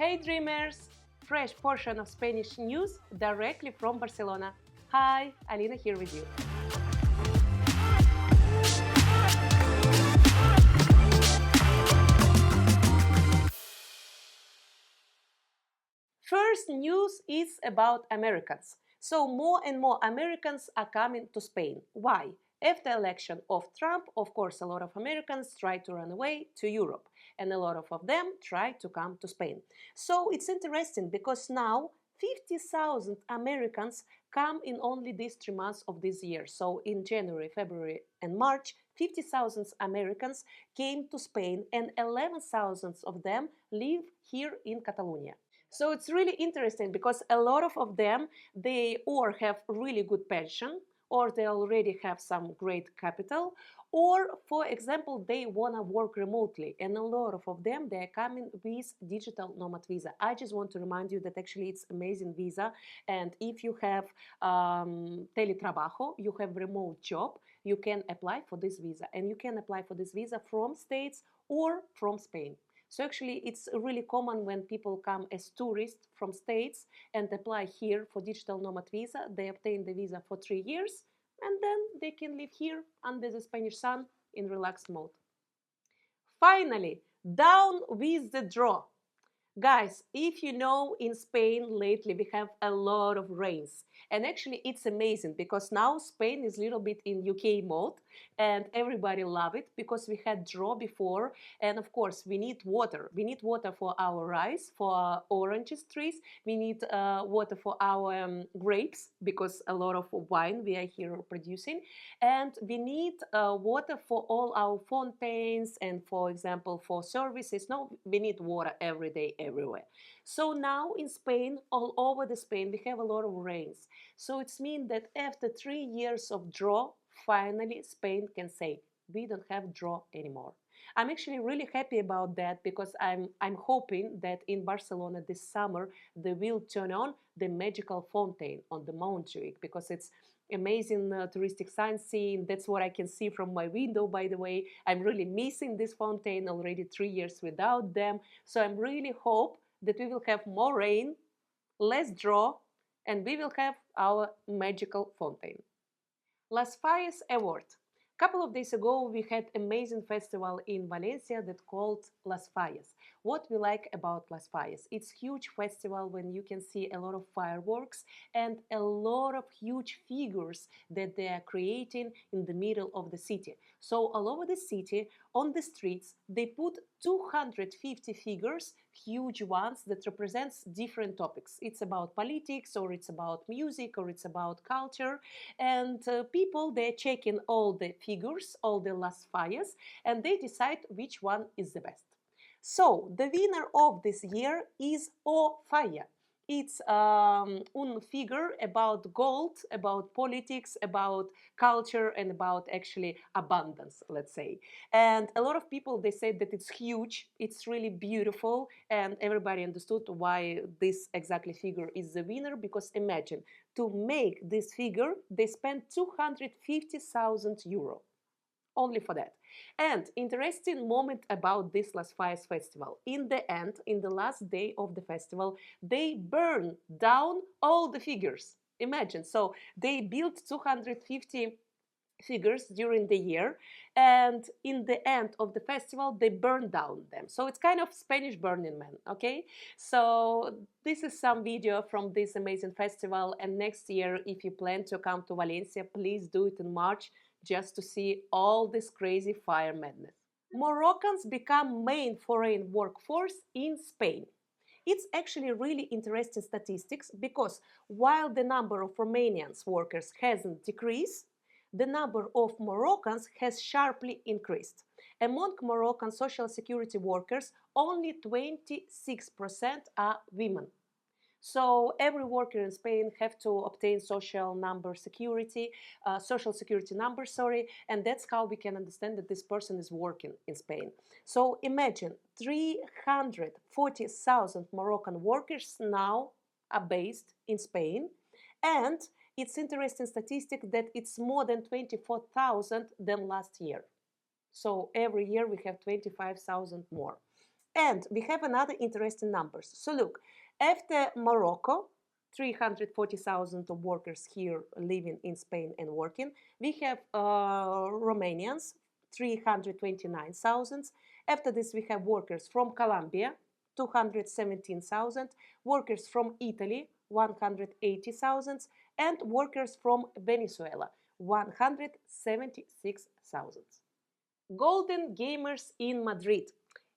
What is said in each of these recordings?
Hey dreamers! Fresh portion of Spanish news directly from Barcelona. Hi, Alina here with you. First news is about Americans. So more and more Americans are coming to Spain. Why? After the election of Trump, of course, a lot of Americans tried to run away to Europe, and a lot of them tried to come to Spain. So it's interesting because now 50,000 Americans come in only these 3 months of this year. So in January, February, and March, 50,000 Americans came to Spain, and 11,000 of them live here in Catalonia. So it's really interesting because a lot of them, they or have really good pension, or they already have some great capital, or for example, they want to work remotely. And a lot of them, they are coming with digital nomad visa. I just want to remind you that actually it's amazing visa. And if you have teletrabajo, you have remote job, you can apply for this visa. And you can apply for this visa from States or from Spain. So actually, it's really common when people come as tourists from States and apply here for digital nomad visa. They obtain the visa for 3 years, and then they can live here under the Spanish sun in relaxed mode. Finally, down with the drought. Guys, if you know, in Spain lately we have a lot of rains, and actually it's amazing because now Spain is a little bit in UK mode and everybody love it because we had drought before, and of course we need water. We need water for our rice, for our oranges trees, we need water for our grapes because a lot of wine we are here producing, and we need water for all our fountains and, for example, for services. No, we need water every day, everywhere. So now in Spain, all over the Spain, we have a lot of rains. So it means that after 3 years of drought, finally Spain can say, we don't have drought anymore. I'm actually really happy about that because I'm hoping that in Barcelona this summer they will turn on the magical fountain on the Montjuic because it's amazing touristic sightseeing. That's what I can see from my window, by the way. I'm really missing this fountain, already 3 years without them. So I'm really hope that we will have more rain, less drought, and we will have our magical fountain. Las Fallas Award. A couple of days ago, we had amazing festival in Valencia that called Las Fallas. What we like about Las Fallas, it's huge festival when you can see a lot of fireworks and a lot of huge figures that they are creating in the middle of the city. So all over the city, on the streets, they put 250 figures, huge ones that represents different topics. It's about politics, or it's about music, or it's about culture, and people, they're checking all the figures, all the Las Fallas, and they decide which one is the best. So the winner of this year is O Falla. It's a figure about gold, about politics, about culture, and about actually abundance, let's say. And a lot of people, they said that it's huge, it's really beautiful, and everybody understood why this exactly figure is the winner, because imagine, to make this figure, they spent 250,000 euro only for that. And interesting moment about this Las Fallas festival. In the end, in the last day of the festival, they burn down all the figures. Imagine, so they built 250 figures during the year, and in the end of the festival they burn down them. So it's kind of Spanish Burning Man, okay? So this is some video from this amazing festival, and next year if you plan to come to Valencia, please do it in March, just to see all this crazy fire madness. Moroccans become main foreign workforce in Spain. It's actually really interesting statistics because while the number of Romanians workers hasn't decreased, the number of Moroccans has sharply increased. Among Moroccan social security workers, only 26% are women. So every worker in Spain have to obtain social security number, and that's how we can understand that this person is working in Spain. So imagine 340,000 Moroccan workers now are based in Spain, and it's interesting statistic that it's more than 24,000 than last year. So every year we have 25,000 more. And we have another interesting numbers. So look, after Morocco, 340,000 of workers here living in Spain and working. We have Romanians, 329,000. After this, we have workers from Colombia, 217,000, workers from Italy, 180,000, and workers from Venezuela, 176,000. Golden Gamers in Madrid.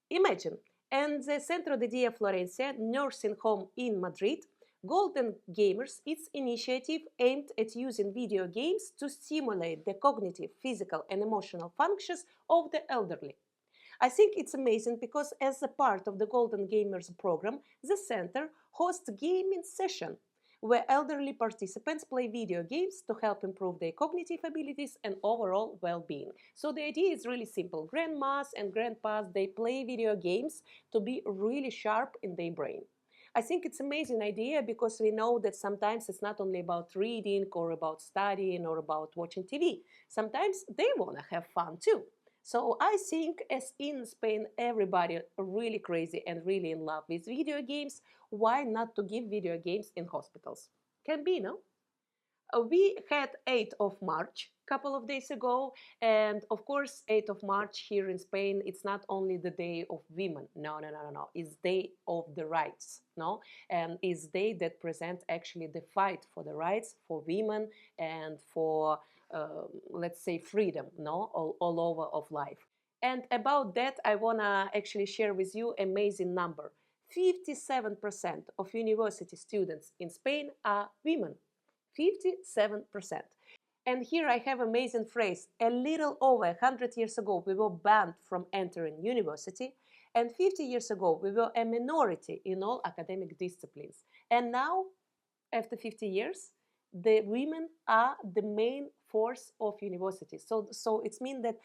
Imagine, and the Centro de Dia Florencia nursing home in Madrid, Golden Gamers, its initiative aimed at using video games to stimulate the cognitive, physical, and emotional functions of the elderly. I think it's amazing because as a part of the Golden Gamers program, the center hosts gaming session where elderly participants play video games to help improve their cognitive abilities and overall well-being. So the idea is really simple. Grandmas and grandpas, they play video games to be really sharp in their brain. I think it's an amazing idea because we know that sometimes it's not only about reading or about studying or about watching TV. Sometimes they want to have fun too. So I think as in Spain everybody really crazy and really in love with video games, why not to give video games in hospitals? Can be, no? We had 8th of March a couple of days ago, and of course 8th of March here in Spain, it's not only the day of women, no, it's day of the rights, no, and it's day that presents actually the fight for the rights for women and for let's say freedom, no, all over of life. And about that I want to actually share with you amazing number. 57% of university students in Spain are women. 57%. And here I have amazing phrase. A little over 100 years ago, we were banned from entering university. And 50 years ago, we were a minority in all academic disciplines. And now, after 50 years, the women are the main force of universities. So it means that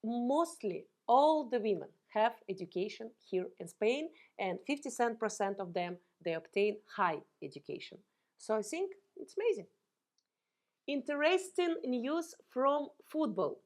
mostly all the women have education here in Spain, and 57% of them, they obtain high education. So I think it's amazing. Interesting news from football.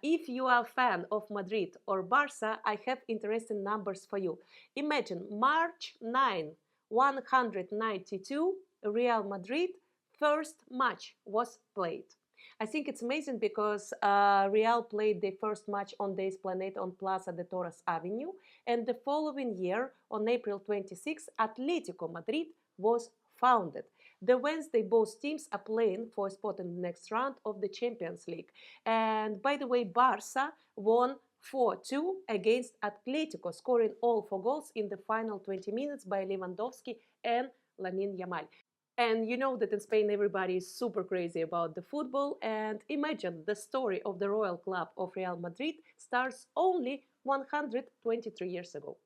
If you are a fan of Madrid or Barca, I have interesting numbers for you. Imagine March 9, 192, Real Madrid first match was played. I think it's amazing because Real played their first match on the Esplanade on Plaza de Toros Avenue, and the following year, on April 26, Atletico Madrid was founded. The Wednesday, both teams are playing for a spot in the next round of the Champions League. And by the way, Barca won 4-2 against Atletico, scoring all 4 goals in the final 20 minutes by Lewandowski and Lamine Yamal. And you know that in Spain everybody is super crazy about the football, and imagine the story of the Royal Club of Real Madrid starts only 123 years ago.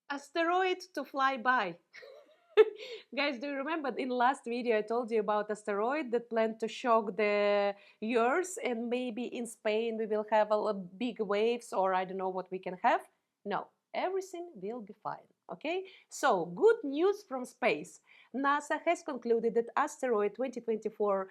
Asteroid to fly by. Guys, do you remember in the last video I told you about asteroid that planned to shock the Earth, and maybe in Spain we will have a big waves, or I don't know what we can have? No, everything will be fine, okay? So, good news from space. NASA has concluded that asteroid 2024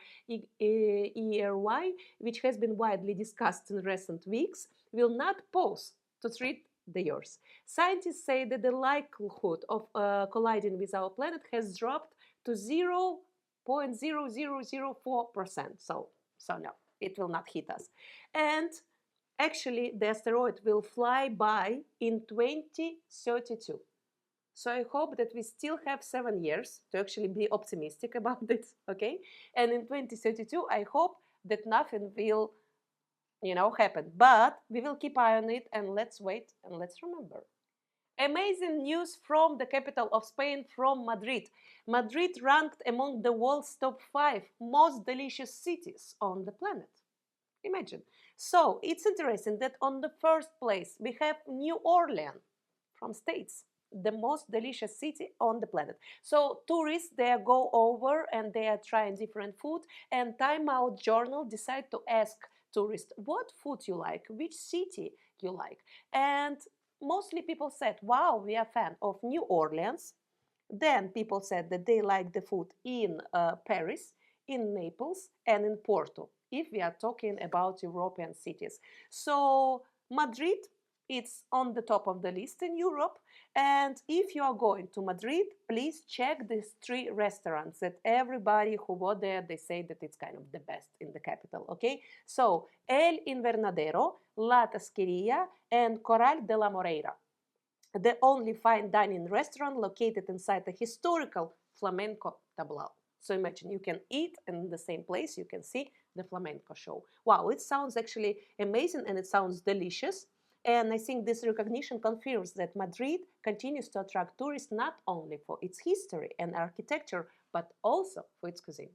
ERY, which has been widely discussed in recent weeks, will not pose to threat the Earth. Scientists say that the likelihood of colliding with our planet has dropped to 0.0004%. So no, it will not hit us. And actually, the asteroid will fly by in 2032. So I hope that we still have 7 years to actually be optimistic about this, okay? And in 2032, I hope that nothing will happen. But we will keep eye on it, and let's wait and let's remember. Amazing news from the capital of Spain, from Madrid. Madrid ranked among the world's top 5 most delicious cities on the planet. Imagine. So it's interesting that on the first place we have New Orleans from States, the most delicious city on the planet. So tourists, they go over and they are trying different food, and Time Out Journal decide to ask tourists what food you like, which city you like. And mostly people said, wow, we are a fan of New Orleans. Then people said that they like the food in Paris, in Naples, and in Porto, if we are talking about European cities. So Madrid It's on the top of the list in Europe. And if you are going to Madrid, please check these 3 restaurants that everybody who was there, they say that it's kind of the best in the capital, okay? So, El Invernadero, La Tasqueria, and Corral de la Moreira, the only fine dining restaurant located inside a historical flamenco tablao. So imagine you can eat in the same place, you can see the flamenco show. Wow, it sounds actually amazing and it sounds delicious. And I think this recognition confirms that Madrid continues to attract tourists not only for its history and architecture, but also for its cuisine.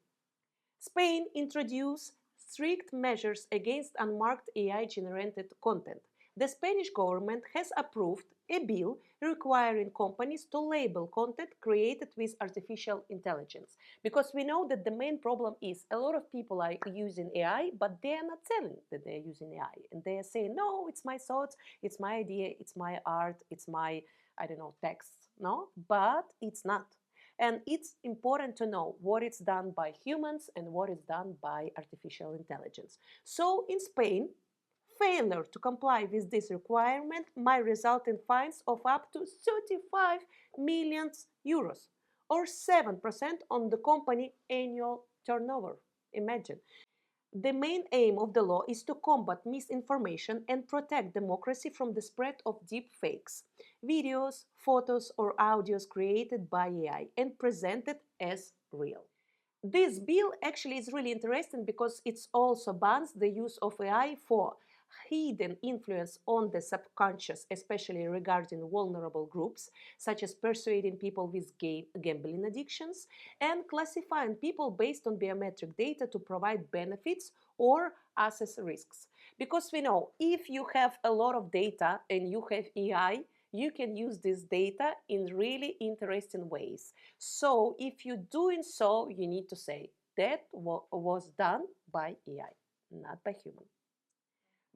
Spain introduced strict measures against unmarked AI-generated content. The Spanish government has approved a bill requiring companies to label content created with artificial intelligence. Because we know that the main problem is a lot of people are using AI, but they are not telling that they are using AI. And they are saying, no, it's my thoughts, it's my idea, it's my art, it's my, I don't know, text. No, but it's not. And it's important to know what is done by humans and what is done by artificial intelligence. So in Spain, failure to comply with this requirement might result in fines of up to 35 million euros or 7% on the company annual turnover. Imagine. The main aim of the law is to combat misinformation and protect democracy from the spread of deep fakes, videos, photos, or audios created by AI and presented as real. This bill actually is really interesting because it also bans the use of AI for hidden influence on the subconscious, especially regarding vulnerable groups, such as persuading people with gambling addictions and classifying people based on biometric data to provide benefits or assess risks. Because we know if you have a lot of data and you have AI, you can use this data in really interesting ways. So if you're doing so, you need to say that was done by AI, not by human.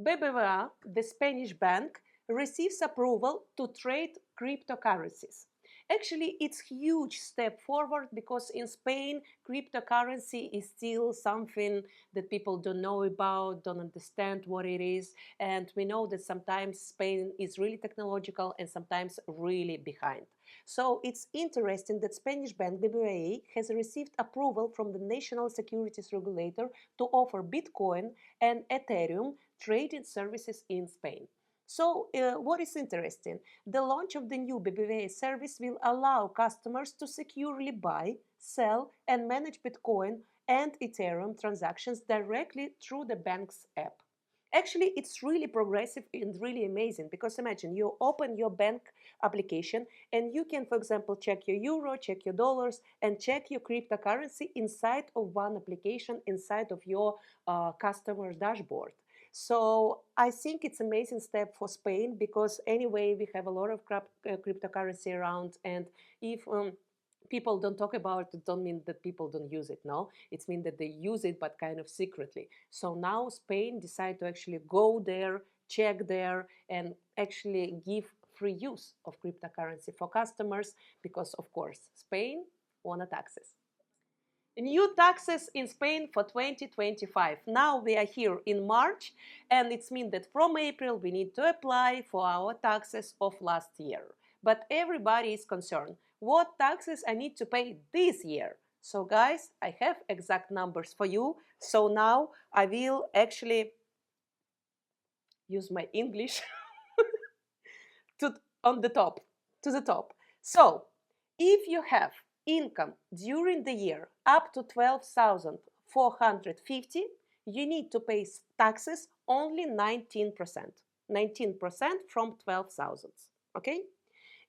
BBVA, the Spanish bank, receives approval to trade cryptocurrencies. Actually, it's a huge step forward because in Spain, cryptocurrency is still something that people don't know about, don't understand what it is. And we know that sometimes Spain is really technological and sometimes really behind. So it's interesting that Spanish bank BBVA has received approval from the National Securities Regulator to offer Bitcoin and Ethereum trading services in Spain. So, what is interesting? The launch of the new BBVA service will allow customers to securely buy, sell, and manage Bitcoin and Ethereum transactions directly through the bank's app. Actually, it's really progressive and really amazing because imagine you open your bank application and you can, for example, check your euro, check your dollars, and check your cryptocurrency inside of one application, inside of your customer dashboard. So I think it's an amazing step for Spain because anyway, we have a lot of cryptocurrency around, and if people don't talk about it, don't mean that people don't use it. No, it means that they use it, but kind of secretly. So now Spain decided to actually go there, check there, and actually give free use of cryptocurrency for customers because, of course, Spain wanted taxes. New taxes in Spain for 2025. Now we are here in March, and it means that from April we need to apply for our taxes of last year. But everybody is concerned, what taxes I need to pay this year? So guys, I have exact numbers for you. So now I will actually use my English to on the top, to the top. So if you have income during the year up to 12,450, you need to pay taxes only 19%. 19% from 12,000. Okay?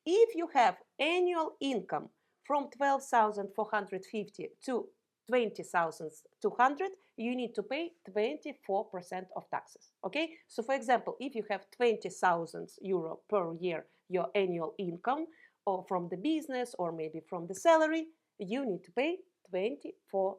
If you have annual income from 12,450 to 20,200, you need to pay 24% of taxes. Okay? So for example, if you have 20,000 euro per year, your annual income, or from the business or maybe from the salary, you need to pay 24%.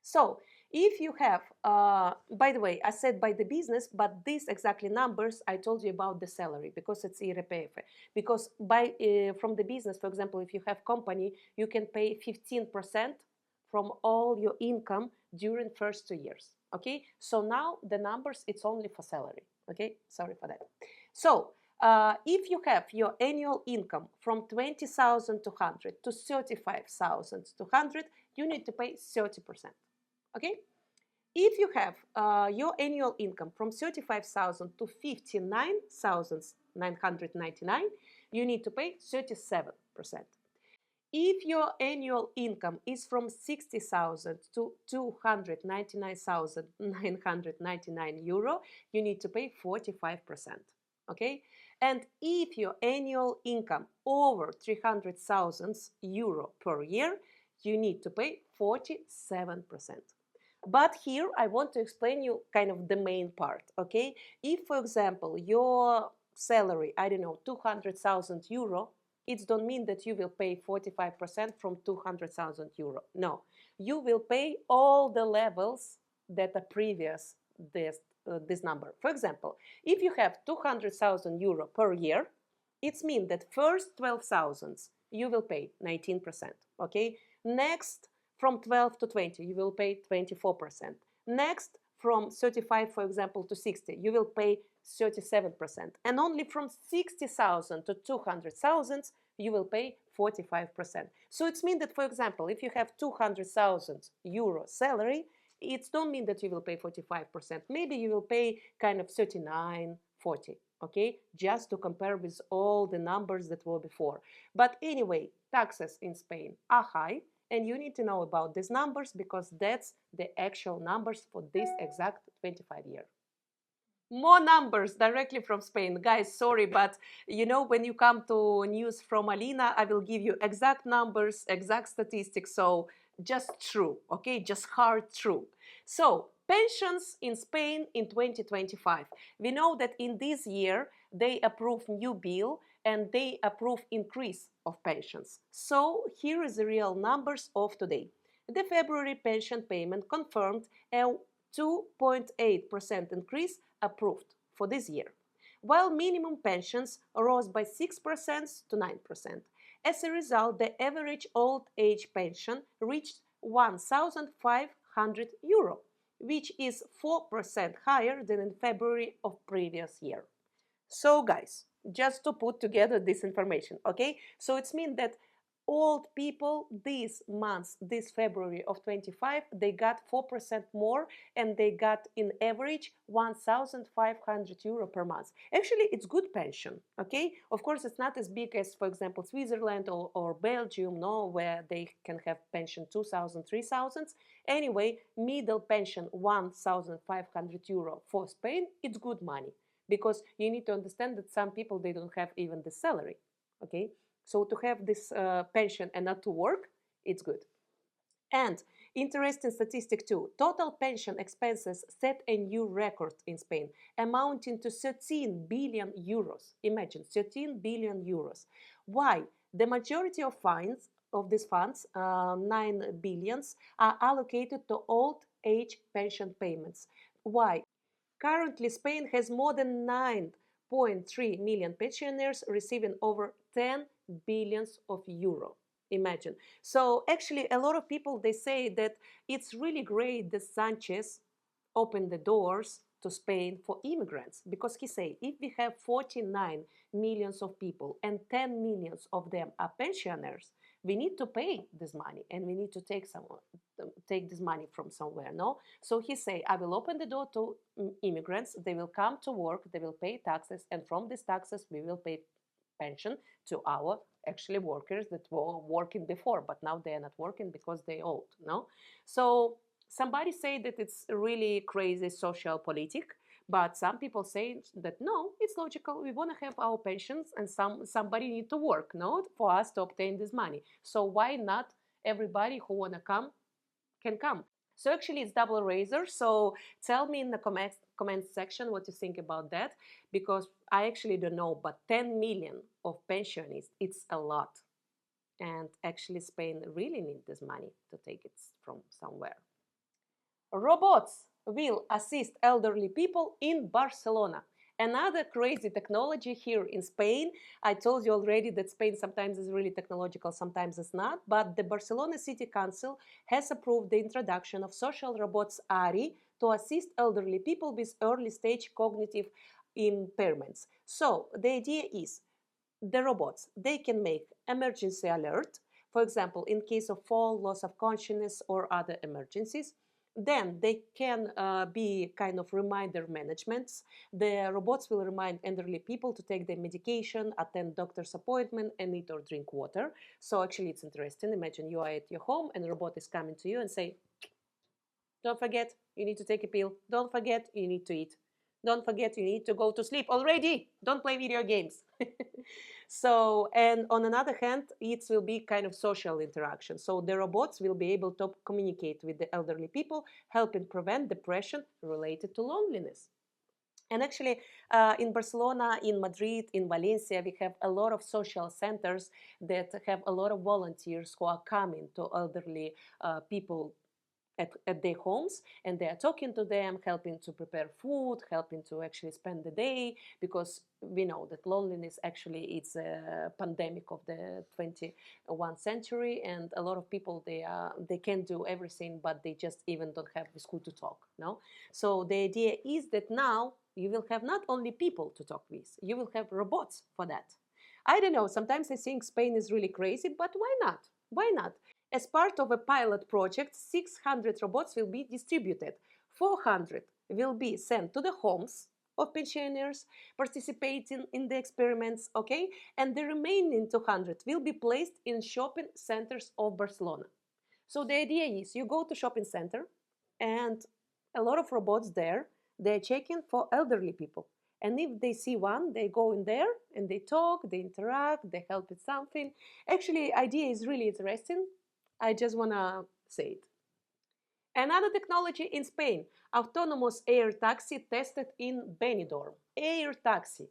So if you have, by the way, I said by the business, but these exactly numbers I told you about the salary because it's IRPF. Because by from the business, for example, if you have company, you can pay 15% from all your income during first 2 years. Okay, so now the numbers, it's only for salary. Okay, sorry for that. So if you have your annual income from 20,200 to 35,200, you need to pay 30%. Okay, if you have your annual income from 35,000 to 59,999, you need to pay 37%. If your annual income is from 60,000 to 299,999 euro, you need to pay 45%. Okay? And if your annual income over 300,000 euro per year, you need to pay 47%. But here I want to explain you kind of the main part, okay? If, for example, your salary, I don't know, 200,000 euro, it don't mean that you will pay 45% from 200,000 euro. No, you will pay all the levels that are previous this number. For example, if you have 200,000 euro per year, it means that first 12,000 you will pay 19%, okay? Next, from 12 to 20, you will pay 24%. Next, from 35, for example, to 60, you will pay 37%. And only from 60,000 to 200,000, you will pay 45%. So it means that, for example, if you have 200,000 euro salary, it don't mean that you will pay 45%. Maybe you will pay kind of 39, 40, okay? Just to compare with all the numbers that were before. But anyway, taxes in Spain are high. And you need to know about these numbers because that's the actual numbers for this exact 25 year. More numbers directly from Spain. Guys, sorry, but you know, when you come to news from Alina, I will give you exact numbers, exact statistics. So just true, okay? Just hard true. So pensions in Spain in 2025. We know that in this year, they approve new bill and they approve increase of pensions. So here is the real numbers of today. The February pension payment confirmed a 2.8% increase approved for this year, while minimum pensions rose by 6% to 9%. As a result, the average old age pension reached 1,500 euro, which is 4% higher than in February of previous year. So guys, just to put together this information, okay? So it means that old people this month, this February of 25, they got 4% more and they got in average 1,500 euro per month. Actually, it's good pension, okay? Of course, it's not as big as, for example, Switzerland or Belgium, no, where they can have pension 2,000, 3,000. Anyway, middle pension 1,500 euro for Spain, it's good money. Because you need to understand that some people, they don't have even the salary, okay? So to have this pension and not to work, it's good. And interesting statistic too, total pension expenses set a new record in Spain, amounting to 13 billion euros. Imagine, 13 billion euros. Why? The majority of funds, of these funds, 9 billions, are allocated to old age pension payments. Why? Currently, Spain has more than 9.3 million pensioners receiving over 10 billions of euro. Imagine. So actually, a lot of people, they say that it's really great that Sanchez opened the doors to Spain for immigrants, because he said if we have 49 millions of people and 10 millions of them are pensioners, we need to pay this money and we need to take this money from somewhere, no? So he say, I will open the door to immigrants, they will come to work, they will pay taxes, and from these taxes we will pay pension to our actually workers that were working before, but now they are not working because they old, no? So somebody say that it's really crazy social politic, but some people say that no, it's logical. We want to have our pensions, and somebody need to work, no, for us to obtain this money. So why not everybody who want to come can come? So actually, it's double razor. So tell me in the comment section what you think about that, because I actually don't know, but 10 million of pensionists, it's a lot. And actually, Spain really needs this money to take it from somewhere. Robots will assist elderly people in Barcelona. Another crazy technology here in Spain. I told you already that Spain sometimes is really technological, sometimes it's not. But the Barcelona City Council has approved the introduction of social robots ARI to assist elderly people with early stage cognitive impairments. So the idea is the robots, they can make emergency alert, for example, in case of fall, loss of consciousness, or other emergencies. Then they can be kind of reminder managements. The robots will remind elderly people to take their medication, attend doctor's appointment, and eat or drink water. So actually it's interesting. Imagine you are at your home and a robot is coming to you and say, don't forget, you need to take a pill. Don't forget, you need to eat. Don't forget, you need to go to sleep already. Don't play video games. So, and on another hand, it will be kind of social interaction. So the robots will be able to communicate with the elderly people, helping prevent depression related to loneliness. And actually, in Barcelona, in Madrid, in Valencia, we have a lot of social centers that have a lot of volunteers who are coming to elderly people at their homes, and they are talking to them, helping to prepare food, helping to actually spend the day, because we know that loneliness actually is a pandemic of the 21st century, and a lot of people, they can do everything, but they just even don't have with who to talk. No, so the idea is that now you will have not only people to talk with, you will have robots for that. I don't know, sometimes I think Spain is really crazy, but why not? Why not? As part of a pilot project, 600 robots will be distributed. 400 will be sent to the homes of pensioners participating in the experiments, okay? And the remaining 200 will be placed in shopping centers of Barcelona. So the idea is you go to shopping center and a lot of robots there, they're checking for elderly people. And if they see one, they go in there and they talk, they interact, they help with something. Actually, idea is really interesting. I just want to say it. Another technology in Spain, autonomous air taxi tested in Benidorm. Air taxi,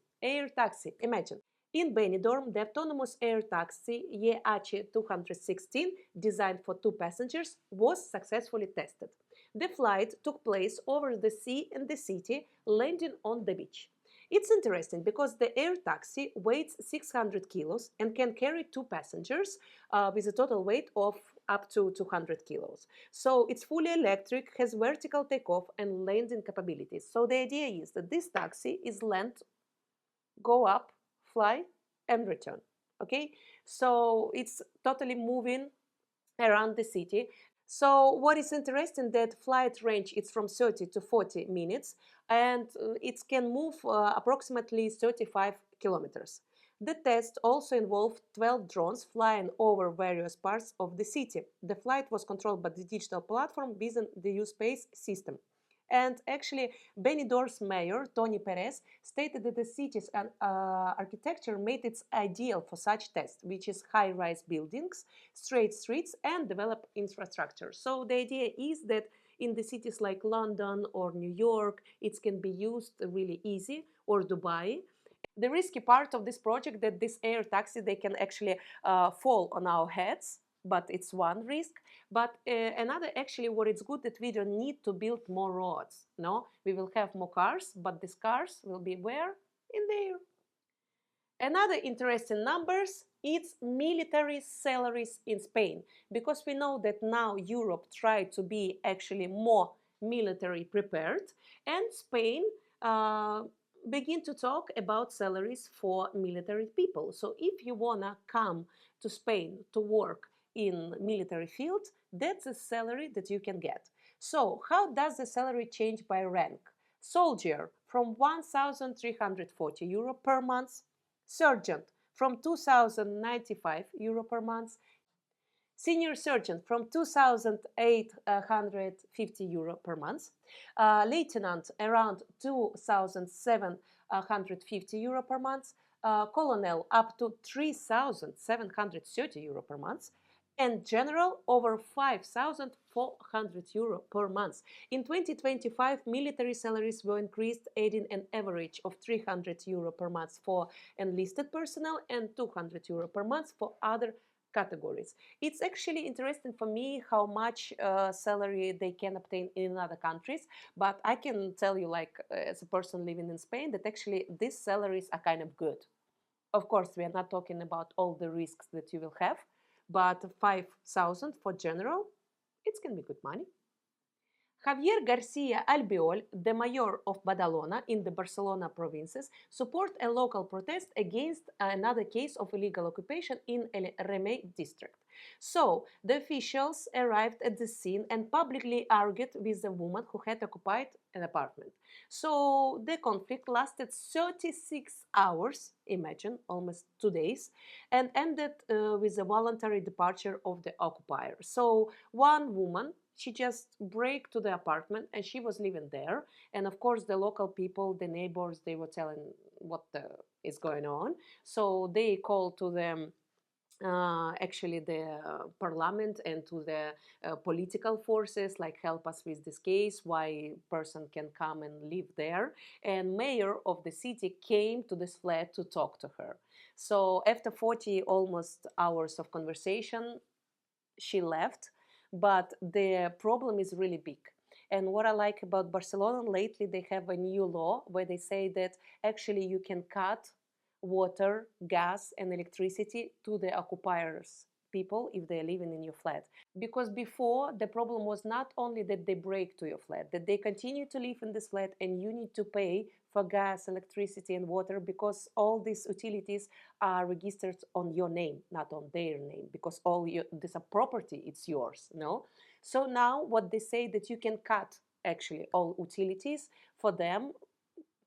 imagine. In Benidorm, the autonomous air taxi EH216, designed for 2 passengers, was successfully tested. The flight took place over the sea and the city, landing on the beach. It's interesting because the air taxi weighs 600 kilos and can carry 2 passengers with a total weight of up to 200 kilos. So it's fully electric, has vertical takeoff and landing capabilities. So the idea is that this taxi is land, go up, fly, and return. Okay, so it's totally moving around the city. So what is interesting, that flight range is from 30 to 40 minutes, and it can move approximately 35 kilometers. The test also involved 12 drones flying over various parts of the city. The flight was controlled by the digital platform within the U-Space system. And actually, Benidorm's mayor, Tony Perez, stated that the city's architecture made it ideal for such tests, which is high-rise buildings, straight streets, and developed infrastructure. So the idea is that in the cities like London or New York, it can be used really easy, or Dubai. The risky part of this project, that this air taxi, they can actually fall on our heads, but it's one risk. But another, actually, what it's good, that we don't need to build more roads. No, we will have more cars, but these cars will be where? In the air. Another interesting numbers, it's military salaries in Spain, because we know that now Europe tried to be actually more military prepared, and Spain begin to talk about salaries for military people. So if you wanna come to Spain to work in military field, that's a salary that you can get. So how does the salary change by rank? Soldier from 1,340 euro per month, sergeant from 2,095 euro per month, senior sergeant from 2,850 euro per month, lieutenant around 2,750 euro per month, colonel up to 3,730 euro per month, and general over 5,400 euro per month. In 2025, military salaries were increased, adding an average of 300 euro per month for enlisted personnel and 200 euro per month for other categories. It's actually interesting for me how much salary they can obtain in other countries, but I can tell you, like as a person living in Spain, that actually these salaries are kind of good. Of course, we are not talking about all the risks that you will have, but 5,000 for general, it can be good money. Javier Garcia Albiol, the mayor of Badalona in the Barcelona provinces, support a local protest against another case of illegal occupation in El Remei district. So, the officials arrived at the scene and publicly argued with the woman who had occupied an apartment. So, the conflict lasted 36 hours, imagine, almost 2 days, and ended with a voluntary departure of the occupier. So, one woman, she just break to the apartment and she was living there, and of course the local people, the neighbors, they were telling what is going on. So they called to them actually the parliament and to the political forces, like, help us with this case, why person can come and live there. And mayor of the city came to this flat to talk to her. So after 40 almost hours of conversation, she left, but the problem is really big. And what I like about Barcelona lately, they have a new law where they say that actually you can cut water, gas, and electricity to the occupiers people if they're living in your flat. Because before, the problem was not only that they break to your flat, that they continue to live in this flat and you need to pay for gas, electricity, and water, because all these utilities are registered on your name, not on their name, because all this property, it's yours, no? So now what they say, that you can cut actually all utilities for them.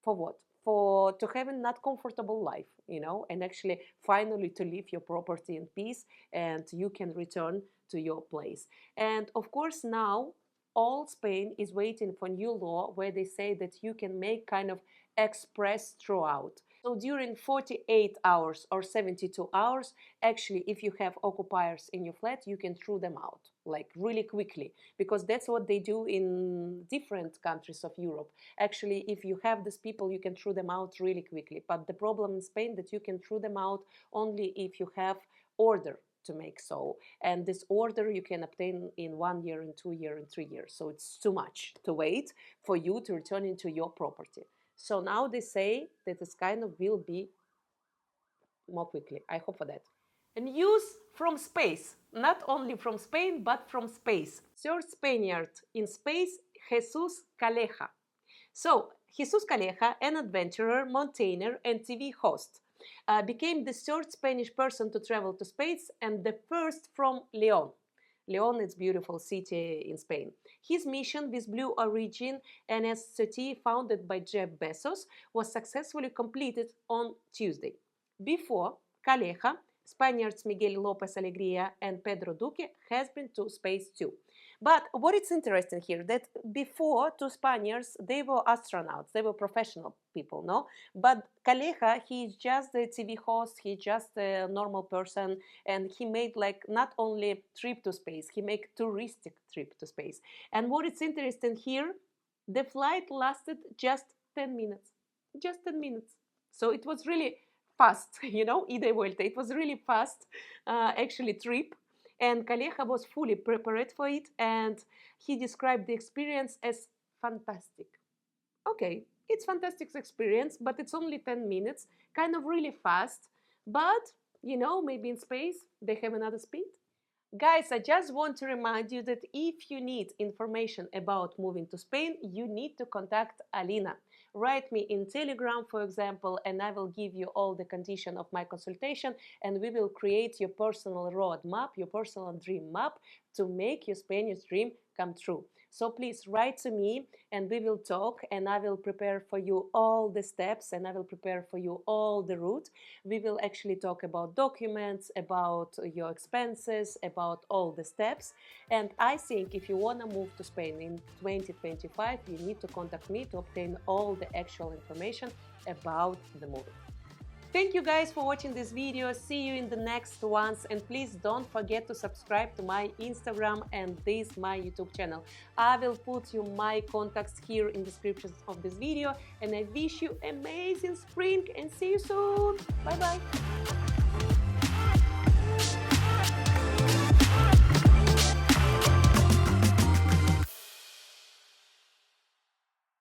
For what? For to have a not comfortable life, and actually finally to leave your property in peace, and you can return to your place. And of course now all Spain is waiting for new law where they say that you can make kind of express throughout. So during 48 hours or 72 hours, actually, if you have occupiers in your flat, you can throw them out, like, really quickly, because that's what they do in different countries of Europe. Actually, if you have these people, you can throw them out really quickly. But the problem in Spain, that you can throw them out only if you have order to make so. And this order you can obtain in 1 year, in 2 years, in 3 years. So it's too much to wait for you to return into your property. So now they say that this kind of will be more quickly. I hope for that. And news from space, not only from Spain, but from space. Third Spaniard in space, Jesus Calleja. So, Jesus Calleja, an adventurer, mountaineer, and TV host, became the third Spanish person to travel to space and the first from León. León is a beautiful city in Spain. His mission with Blue Origin, an SCT founded by Jeff Bezos, was successfully completed on Tuesday. Before, Calleja, Spaniards Miguel Lopez Alegria and Pedro Duque has been to space too. But what is interesting here, that before, two Spaniards, they were astronauts, they were professional people, no? But Calleja, he's just a TV host, he's just a normal person, and he made, like, not only trip to space, he made touristic trip to space. And what is interesting here, the flight lasted just 10 minutes. Just 10 minutes. So it was really fast, ida vuelta. It was really fast, actually, trip. And Calleja was fully prepared for it, and he described the experience as fantastic. Okay, it's fantastic experience, but it's only 10 minutes, kind of really fast. But, maybe in space they have another speed. Guys, I just want to remind you that if you need information about moving to Spain, you need to contact Alina. Write me in Telegram, for example, and I will give you all the condition of my consultation, and we will create your personal roadmap, your personal dream map to make your Spanish dream come true. So please write to me and we will talk, and I will prepare for you all the steps, and I will prepare for you all the route. We will actually talk about documents, about your expenses, about all the steps. And I think if you want to move to Spain in 2025, you need to contact me to obtain all the actual information about the move. Thank you guys for watching this video. See you in the next ones, and please don't forget to subscribe to my Instagram and this my YouTube channel. I will put you my contacts here in the description of this video, and I wish you amazing spring and see you soon. Bye bye.